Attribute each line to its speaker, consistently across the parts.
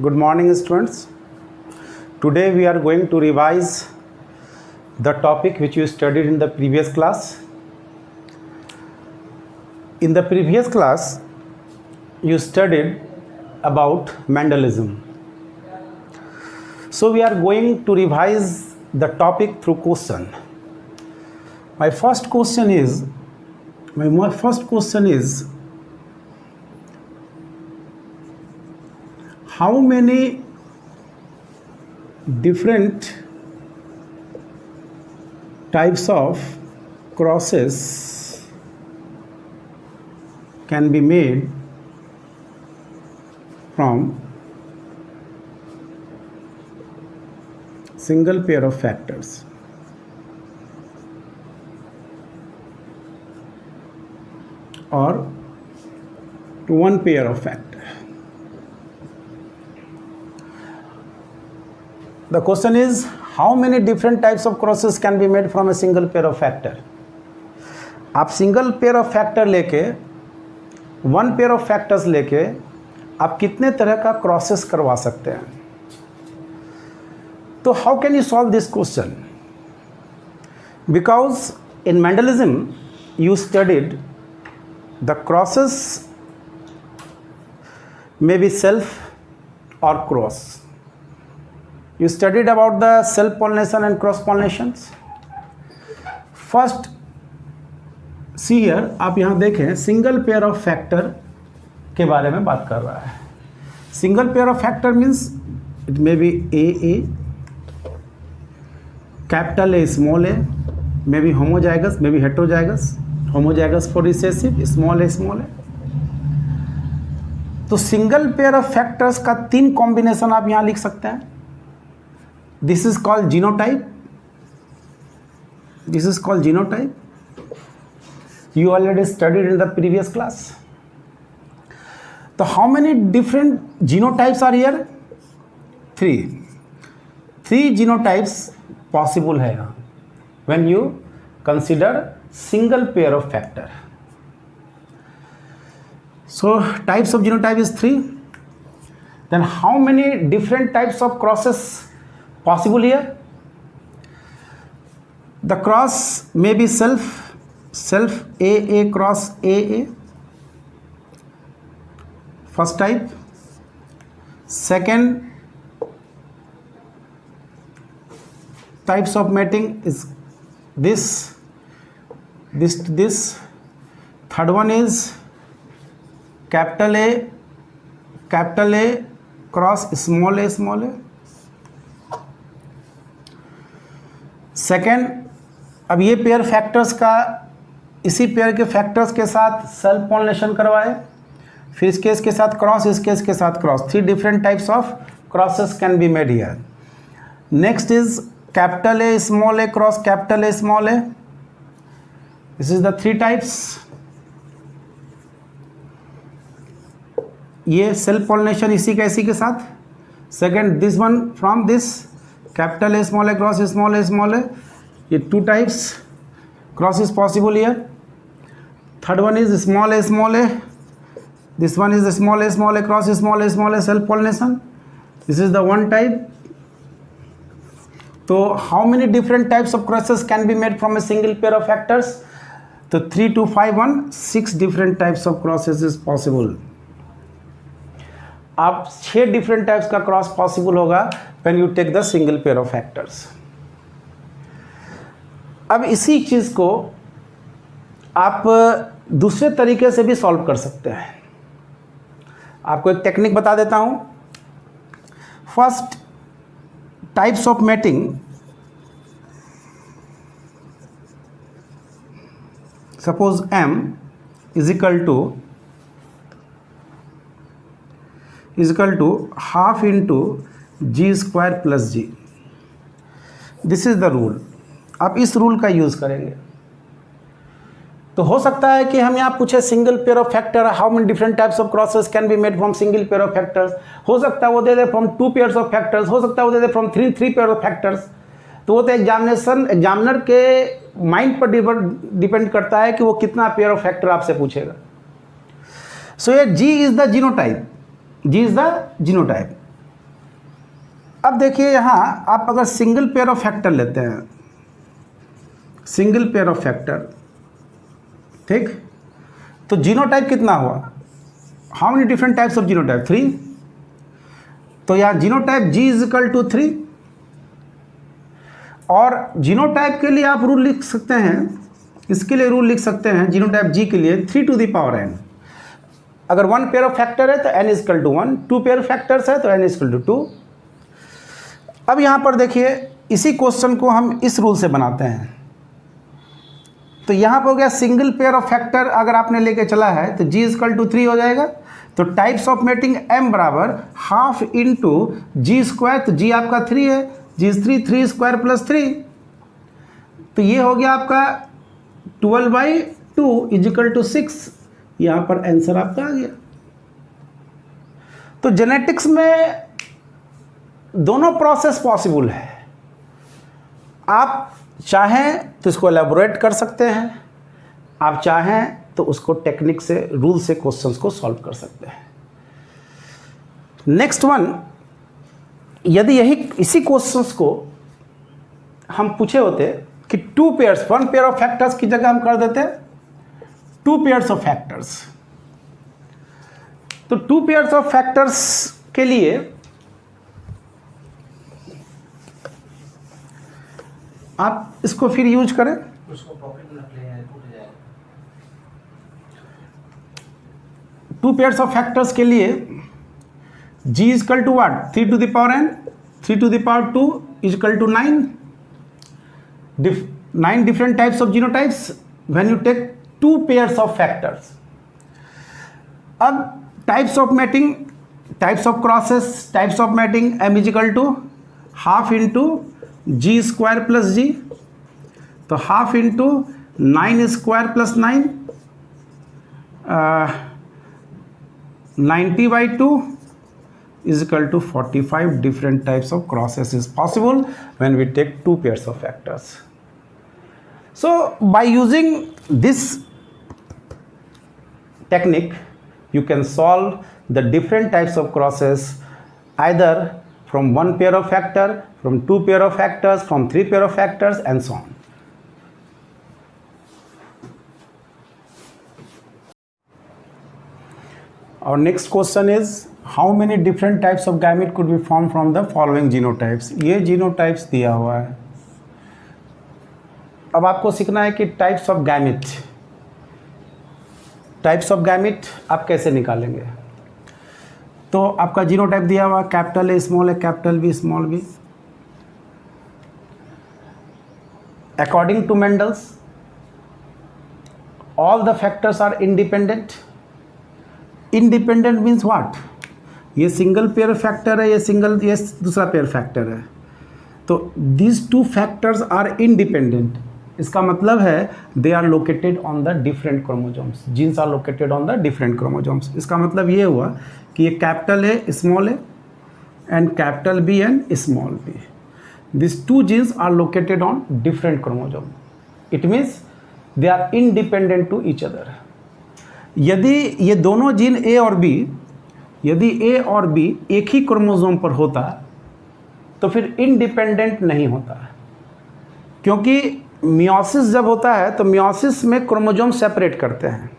Speaker 1: Good morning, students. Today we are going to revise the topic which you studied in the previous class. In the previous class, you studied about Mendelism. So we are going to revise the topic through question. My first question is, how many different types of crosses can be made from single pair of factors? Or one pair of factors. The question is, how many different types of crosses can be made from a single pair of factor? आप single pair of factor लेके one pair of factors लेके आप कितने तरह का crosses करवा सकते हैं? तो how can you solve this question? Because in Mendelism you studied the crosses may be self or cross. You studied about the self pollination and cross pollinations. First, see here, आप यहाँ देखें single pair of factor के बारे में बात कर रहा है. Single pair of factor means it may be a capital A small a, may be homozygous, may be heterozygous. Homozygous for recessive, small a. तो सिंगल पेयर ऑफ फैक्टर्स का 3 combination आप यहां लिख सकते हैं. This is called genotype. You already studied in the previous class. तो how many different genotypes are here? 3 genotypes possible है यहां when you consider single pair of factor. So types of genotype is 3. Then how many different types of crosses possible here? The cross may be self AA cross AA, first type. Second types of mating is this. Third one is capital A cross small a. Second, अब ये pair factors का इसी pair के factors के साथ self pollination करवाए, फिर इसके साथ क्रॉस, इसके साथ cross. 3 different types of crosses can be made here. Next is capital A small a cross capital A small a. This is the 3 types. ये सेल्फ पॉलिनेशन इसी के साथ. Second, this one from this capital A small a cross small a. ये 2 types cross is possible here. Third one is small a. This one is small a cross small a self pollination. This is the 1 type. तो how many different types of crosses can be made from a single pair of factors? तो 3 2 5 1 6 different types of crosses is possible. आप 6 different types का cross possible होगा when you take the single pair of factors. अब इसी चीज को आप दूसरे तरीके से भी सॉल्व कर सकते हैं. आपको एक टेक्निक बता देता हूं. First, types of mating. Suppose M is equal to half into G square plus G. This is the rule. आप इस रूल का यूज करेंगे. तो हो सकता है कि हम यहाँ पूछे single pair of factor, how many different types of crosses can be made from single pair of factors. हो सकता है वो दे they from 2 pairs of factors, हो सकता है वो दे they from 3 pair of factors. तो वो तो एग्जामिनर के माइंड पर डिपेंड करता है कि वो कितना पेयर ऑफ फैक्टर आपसे पूछेगा. सो ये G इज द जीनोटाइप. अब देखिए यहाँ आप अगर सिंगल पेयर ऑफ फैक्टर लेते हैं, सिंगल पेयर ऑफ फैक्टर, ठीक, तो जीनोटाइप कितना हुआ? How many different types of genotype? 3। तो यहाँ genotype G is equal to 3। और जीनोटाइप के लिए आप रूल लिख सकते हैं, इसके लिए रूल लिख सकते हैं जीनोटाइप G के लिए 3 टू द पावर n। अगर 1 पेयर ऑफ फैक्टर है तो n is equal to 1, 2 pair factors है तो n इज इक्वल टू 2। अब यहाँ पर देखिए इसी क्वेश्चन को हम इस रूल से बनाते हैं। तो यहाँ पर हो गया सिंगल पेयर ऑफ फैक्टर अगर आपने लेके चला है तो G इक्वल टू 3 हो जाएगा। तो टाइप्स ऑफ मेटिंग m बराबर हाफ इंटू G स्क्वायर, तो G आपका 3 है, G 3 स्क्वायर प्लस 3, तो ये हो गया आपका 12/2 इज इक्वल टू 6। यहाँ पर आंसर आपका आ गया। तो जेनेटिक्स में दोनों प्रोसेस पॉसिबल है। आप चाहें तो इसको एलैबोरेट कर सकते हैं, आप चाहें तो उसको टेक्निक से, रूल से क्वेश्चंस को सॉल्व कर सकते हैं। नेक्स्ट वन, यदि इसी क्वेश्चंस को हम पूछे होते कि 2 पेयर्स, 1 पेयर ऑफ फैक्टर्स की जगह हम कर देते 2 पेयर्स ऑफ फैक्टर्स। तो 2 पेयर्स ऑफ फैक्टर्स के लिए आप इसको फिर यूज करें, उसको प्रॉफिट में रख लें, टूट जाएगा। 2 पेयर्स ऑफ फैक्टर्स के लिए G is equal to what? 3 to the power n, 3 to the power 2 is equal to 9। 9 different types of genotypes when you take 2 pairs of factors. अब types of mating, types of crosses, types of mating, m is equal to half into G square plus G, तो half into 9 square plus 9, 90/2 is equal to 45 different types of crosses is possible when we take 2 pairs of factors. So by using this technique you can solve the different types of crosses either from 1 pair of factor, from 2 pair of factors, from 3 pair of factors and so on. Our next question is how many different types of gamete could be formed from the following genotypes? ये genotypes दिया हुआ है। अब आपको सीखना है कि types of gamete, types of gamete आप कैसे निकालेंगे। तो आपका जीनोटाइप दिया हुआ capital A small A, capital B small B. According to Mendel's all the factors are independent. Independent means what? ये सिंगल पेयर फैक्टर है, ये दूसरा पेयर फैक्टर है, तो दीज 2 फैक्टर्स आर इंडिपेंडेंट। इसका मतलब है they are located on the different chromosomes, genes are located on the different chromosomes. इसका मतलब ये हुआ कि ये capital A small A and capital B and small B, this 2 genes are located on different chromosome. It means they are independent to each other. यदि ये दोनों gene A और बी, यदि ए और बी एक ही क्रोमोजोम पर होता तो फिर इंडिपेंडेंट नहीं होता, क्योंकि मियोसिस जब होता है तो मियोसिस में क्रोमोजोम सेपरेट करते हैं।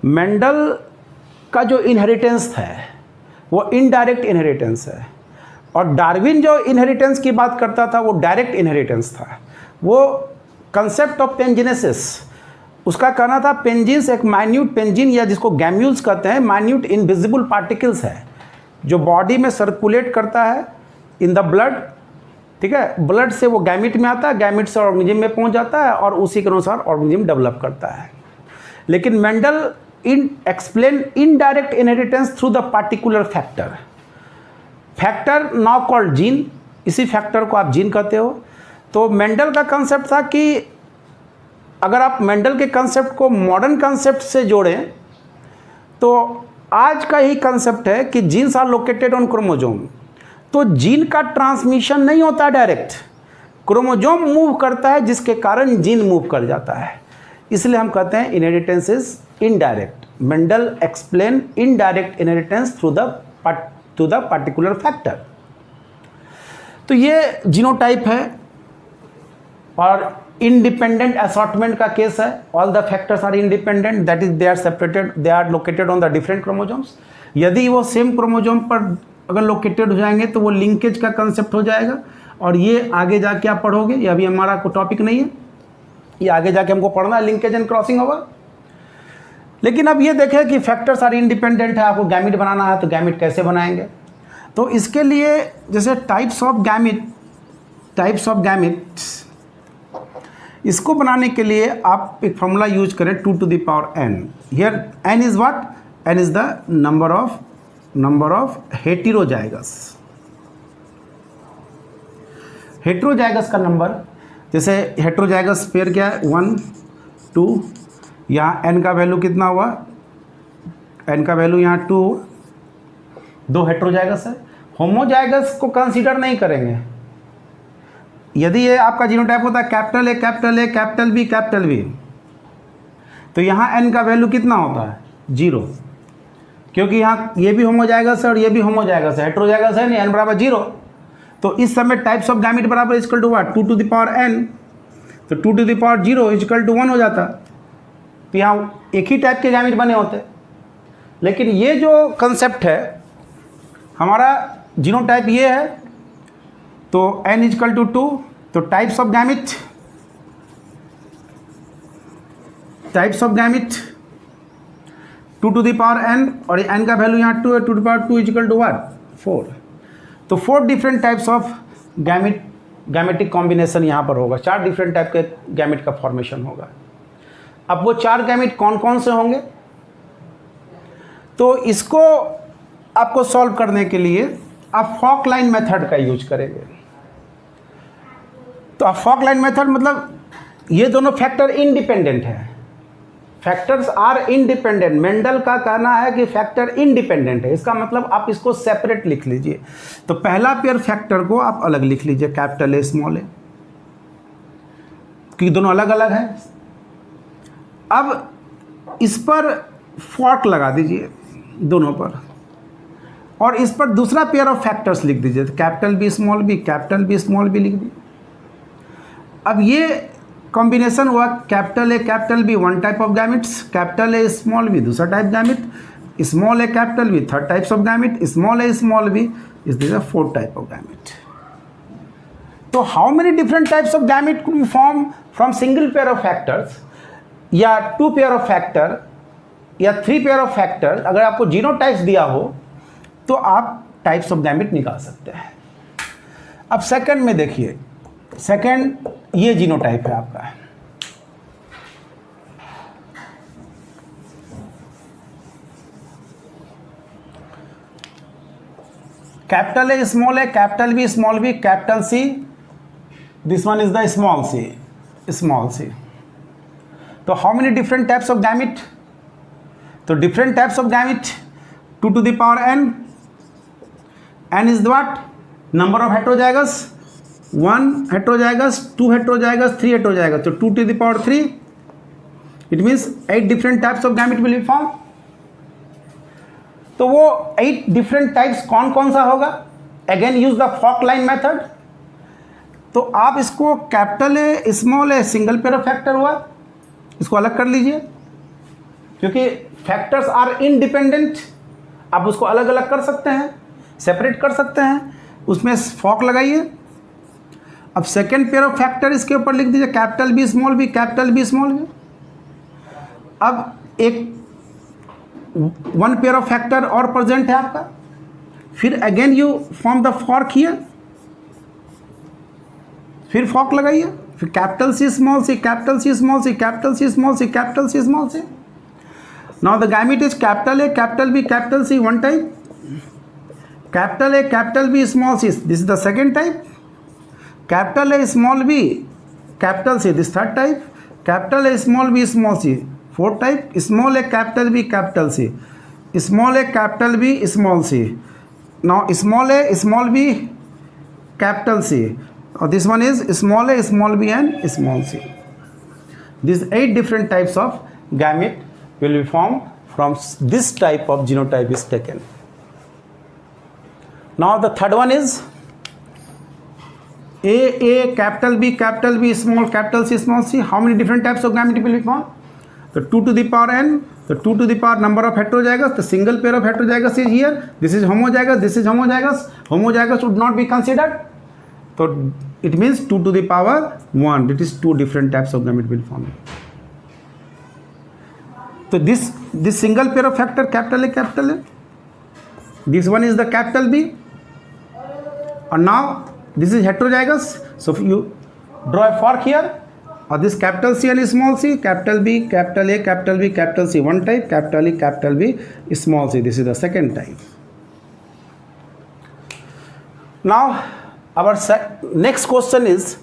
Speaker 1: मेंडल का जो इनहेरिटेंस है वो इनडायरेक्ट इनहेरिटेंस है, और डार्विन जो इनहेरिटेंस की बात करता था वो डायरेक्ट इनहेरिटेंस था। वो कंसेप्ट ऑफ पेंजिनेसिस, उसका कहना था पेंजिन्स एक माइन्यूट पेंजिन या जिसको गैम्यूल्स कहते हैं, माइन्यूट इनविजिबल पार्टिकल्स है जो बॉडी में सर्कुलेट करता है इन द ब्लड, ठीक है। ब्लड से वो गैमिट में आता है, गैमिट से ऑर्गेनिज्म में पहुंच जाता है और उसी के अनुसार ऑर्गेनिज्म डेवलप करता है। लेकिन Mendel explain indirect inheritance through the particular factor, factor now called gene, इसी फैक्टर को आप जीन कहते हो। तो मेंडल का कंसेप्ट था कि अगर आप मेंडल के कंसेप्ट को मॉडर्न कंसेप्ट से जोड़ें तो आज का ही कंसेप्ट है कि genes are located on chromosome. तो जीन का ट्रांसमिशन नहीं होता डायरेक्ट, क्रोमोजोम मूव करता है जिसके कारण जीन मूव कर जाता है, इसलिए हम कहते हैं inheritance is indirect. Mendel explain indirect inheritance through the particular factor. तो ये जीनोटाइप है और इंडिपेंडेंट असॉर्टमेंट का केस है. All the factors are independent, that is they are separated, they are located on the different chromosomes. यदि वो same chromosome पर अगर लोकेटेड हो जाएंगे तो वो लिंकेज का कंसेप्ट हो जाएगा. और ये आगे जाके आप पढ़ोगे, ये अभी हमारा को टॉपिक नहीं है, ये आगे जाके हमको पढ़ना है, लिंकेज एंड क्रॉसिंग होगा. लेकिन अब ये देखें कि फैक्टर्स आर इंडिपेंडेंट है, आपको गैमिट बनाना है तो गैमिट कैसे बनाएंगे. तो इसके लिए जैसे टाइप्स ऑफ गैमिट्स, इसको बनाने के लिए आप एक फॉर्मूला यूज करें 2 to the power n. Here n is what? n is the number of heterozygous का नंबर. जैसे हेट्रोजाइगस पेयर क्या है? 1 2. यहाँ n का वैल्यू कितना हुआ? n का वैल्यू यहाँ 2, 2 हेट्रोजाइगस है. होमोजाइगस को कंसीडर नहीं करेंगे. यदि ये आपका जीनोटाइप होता है capital A capital A capital B capital B, तो यहाँ n का वैल्यू कितना होता है? 0, क्योंकि यहाँ ये भी होमोजाइगस है और ये भी होमोजाइगस है, हेट्रोजाइगस है नहीं, n बराबर 0. तो इस समय टाइप्स ऑफ गैमिट बराबर equal to what? 2 to the power n. तो 2 to the power 0 equal to 1 हो जाता. तो यहाँ एक ही टाइप के गैमिट बने होते. लेकिन ये जो कंसेप्ट है हमारा जीनोटाइप ये है, तो n इक्वल टू 2. तो types of gamete 2 to the power n, और n का वैल्यू यहाँ 2 है, 2 to the power 2 equal to what? 4. तो 4 different types of gametic combination यहाँ पर होगा. 4 डिफरेंट टाइप के गैमिट का फॉर्मेशन होगा. अब वो 4 गैमिट कौन कौन से होंगे? तो इसको आपको सॉल्व करने के लिए आप फॉक लाइन मेथड का यूज करेंगे. तो आप फॉक लाइन मेथड मतलब ये दोनों फैक्टर इंडिपेंडेंट है, फैक्टर्स आर इंडिपेंडेंट. मेंडल का कहना है कि फैक्टर इंडिपेंडेंट है, इसका मतलब आप इसको सेपरेट लिख लीजिए. तो पहला पेयर फैक्टर को आप अलग लिख लीजिए, कैपिटल ए स्मॉल ए, क्योंकि दोनों अलग अलग हैं. अब इस पर फॉक लगा दीजिए दोनों पर, और इस पर दूसरा पेयर ऑफ फैक्टर्स लिख दीजिए, तो capital B small B, capital B small b लिख दीजिए. अब ये कॉम्बिनेशन हुआ capital A capital B, one type of gametes, capital A small b दूसरा type gamete, small A capital B third types of gamete, small a small b is this a fourth type of gamete. तो how many different types of gamete could be form from single pair of factors, या 2 pair of factor, या 3 pair of factor. अगर आपको genotypes दिया हो तो आप types of gamete निकाल सकते हैं. अब सेकंड में देखिए, सेकंड ये जीनोटाइप है आपका. Capital A small A, capital B small B, capital C, this one is the small C. तो how many different types of gamete? तो different types of gamete 2 to the power n. n is what? Number of heterozygous. 1 heterozygous, 2 heterozygous, 3 heterozygous. So 2 to the power 3. It means 8 different types of gamete will be formed. तो वो 8 different types कौन कौन सा होगा? Again use the Fock line method. तो आप इसको capital A small A single pair of factor हुआ, इसको अलग कर लीजिए, क्योंकि फैक्टर्स आर इंडिपेंडेंट. आप उसको अलग अलग कर सकते हैं, सेपरेट कर सकते हैं, उसमें फॉक लगाइए. अब सेकेंड पेयर ऑफ फैक्टर इसके ऊपर लिख दीजिए, capital B small B, capital B small B. अब एक 1 पेयर ऑफ फैक्टर और प्रेजेंट है आपका, फिर again you form the fork here, फिर फॉक लगाइए, फिर capital C small C, capital C small C, capital C small C, capital C small C. Now the gamete is capital A, capital B, capital C, one type. Capital A, capital B, small c, this is the second type. Capital A, small b, capital C, this third type. Capital A, small b, small c, fourth type. Small a, capital B, capital C. Small a, capital B, small c. Now small a, small b, capital C. This one is small a, small b and small c. These 8 different types of gamete will be formed from this type of genotype is taken. Now the third one is A, capital B, small, capital C. How many different types of gamete will be found? तो 2 to the power n, तो 2 to the power number of heterozygous, the single pair of heterozygous is here. This is homozygous, this is homozygous. Homozygous would not be considered. So it means 2 to the power 1. It is 2 different types of gamete will form. So this single pair of factor capital A. This one is the capital B. And now this is heterozygous. So if you draw a fork here, or this capital C and small c, capital B, capital A, capital B, capital C, one type, capital E, capital B, small c. This is the second type. Now our next question is,